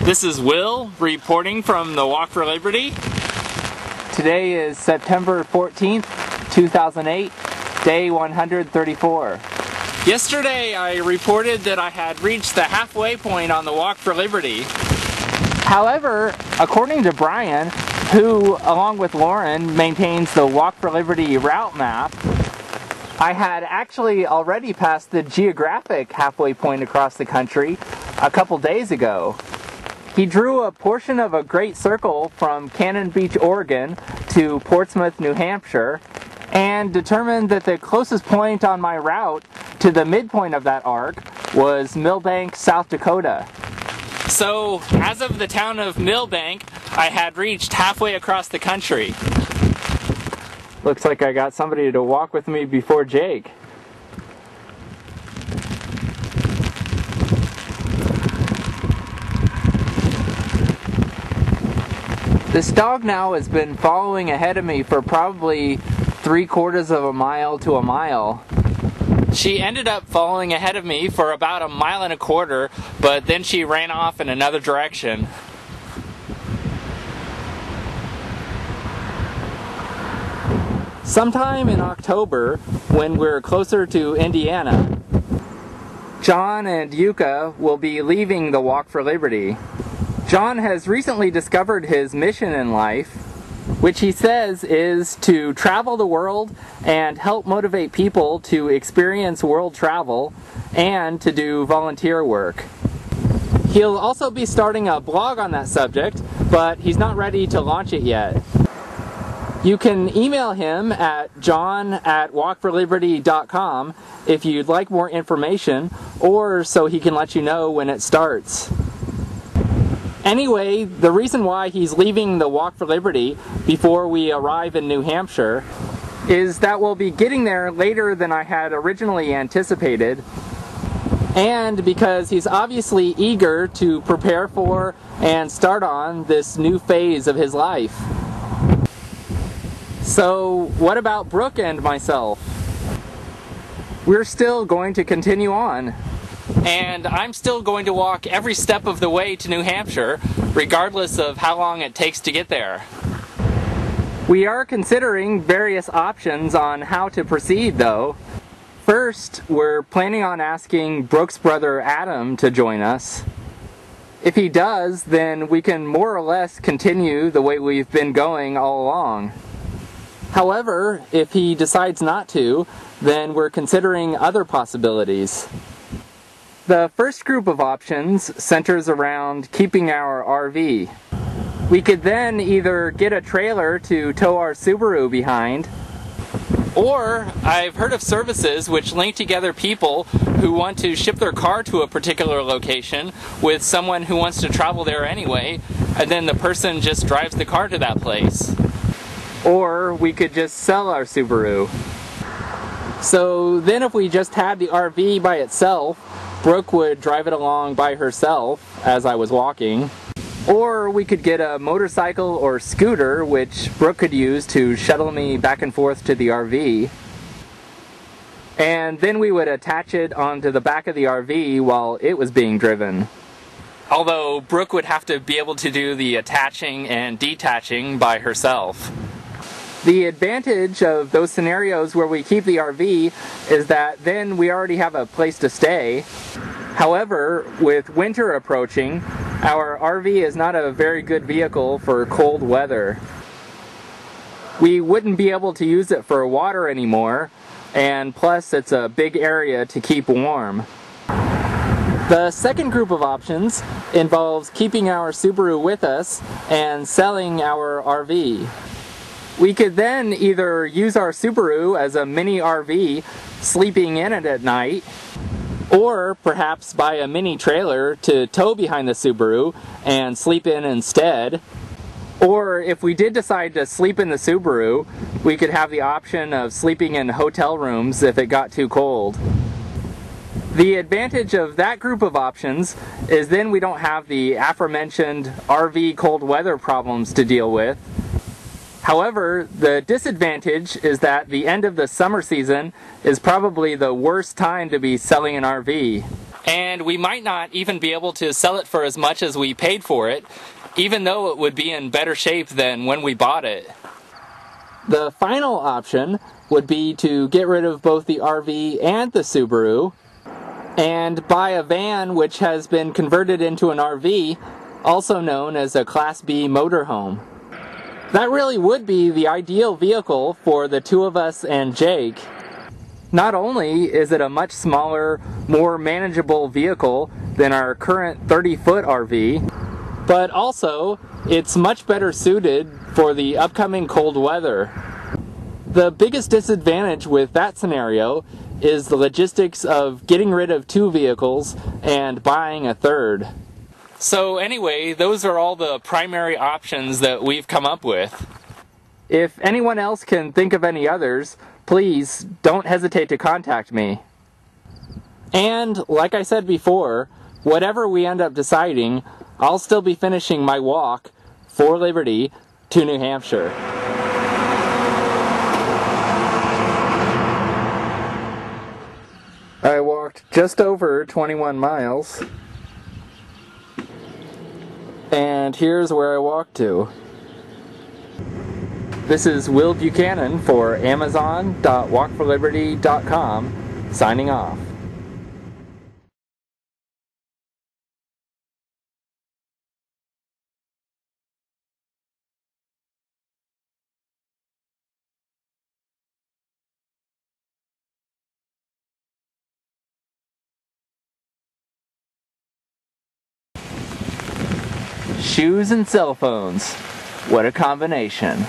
This is Will reporting from the Walk for Liberty. Today is September 14th, 2008, day 134. Yesterday I reported that I had reached the halfway point on the Walk for Liberty. However, according to Brian, who, along with Lauren, maintains the Walk for Liberty route map, I had actually already passed the geographic halfway point across the country a couple days ago. He drew a portion of a great circle from Cannon Beach, Oregon to Portsmouth, New Hampshire, and determined that the closest point on my route to the midpoint of that arc was Millbank, South Dakota. So, as of the town of Millbank, I had reached halfway across the country. Looks like I got somebody to walk with me before Jake. This dog now has been following ahead of me for probably 3/4 of a mile to a mile. She ended up following ahead of me for about 1.25 miles, but then she ran off in another direction. Sometime in October, when we're closer to Indiana, John and Yuka will be leaving the Walk for Liberty. John has recently discovered his mission in life, which he says is to travel the world and help motivate people to experience world travel and to do volunteer work. He'll also be starting a blog on that subject, but he's not ready to launch it yet. You can email him at john@walkforliberty.com if you'd like more information, or so he can let you know when it starts. Anyway, the reason why he's leaving the Walk for Liberty before we arrive in New Hampshire is that we'll be getting there later than I had originally anticipated, and because he's obviously eager to prepare for and start on this new phase of his life. So, what about Brooke and myself? We're still going to continue on. And I'm still going to walk every step of the way to New Hampshire, regardless of how long it takes to get there. We are considering various options on how to proceed, though. First, we're planning on asking Brooke's brother Adam to join us. If he does, then we can more or less continue the way we've been going all along. However, if he decides not to, then we're considering other possibilities. The first group of options centers around keeping our RV. We could then either get a trailer to tow our Subaru behind, or I've heard of services which link together people who want to ship their car to a particular location with someone who wants to travel there anyway, and then the person just drives the car to that place. Or we could just sell our Subaru. So then if we just had the RV by itself, Brooke would drive it along by herself as I was walking. Or we could get a motorcycle or scooter, which Brooke could use to shuttle me back and forth to the RV. And then we would attach it onto the back of the RV while it was being driven. Although Brooke would have to be able to do the attaching and detaching by herself. The advantage of those scenarios where we keep the RV is that then we already have a place to stay. However, with winter approaching, our RV is not a very good vehicle for cold weather. We wouldn't be able to use it for water anymore, and plus it's a big area to keep warm. The second group of options involves keeping our Subaru with us and selling our RV. We could then either use our Subaru as a mini RV, sleeping in it at night, or perhaps buy a mini trailer to tow behind the Subaru and sleep in instead. Or if we did decide to sleep in the Subaru, we could have the option of sleeping in hotel rooms if it got too cold. The advantage of that group of options is then we don't have the aforementioned RV cold weather problems to deal with. However, the disadvantage is that the end of the summer season is probably the worst time to be selling an RV. and we might not even be able to sell it for as much as we paid for it, even though it would be in better shape than when we bought it. The final option would be to get rid of both the RV and the Subaru and buy a van which has been converted into an RV, also known as a Class B motorhome. That really would be the ideal vehicle for the two of us and Jake. Not only is it a much smaller, more manageable vehicle than our current 30-foot RV, but also it's much better suited for the upcoming cold weather. The biggest disadvantage with that scenario is the logistics of getting rid of two vehicles and buying a third. So anyway, those are all the primary options that we've come up with. If anyone else can think of any others, please don't hesitate to contact me. And like I said before, whatever we end up deciding, I'll still be finishing my walk for Liberty to New Hampshire. I walked just over 21 miles. And here's where I walked to. This is Will Buchanan for Amazon.walkforliberty.com, signing off. Shoes and cell phones. What a combination.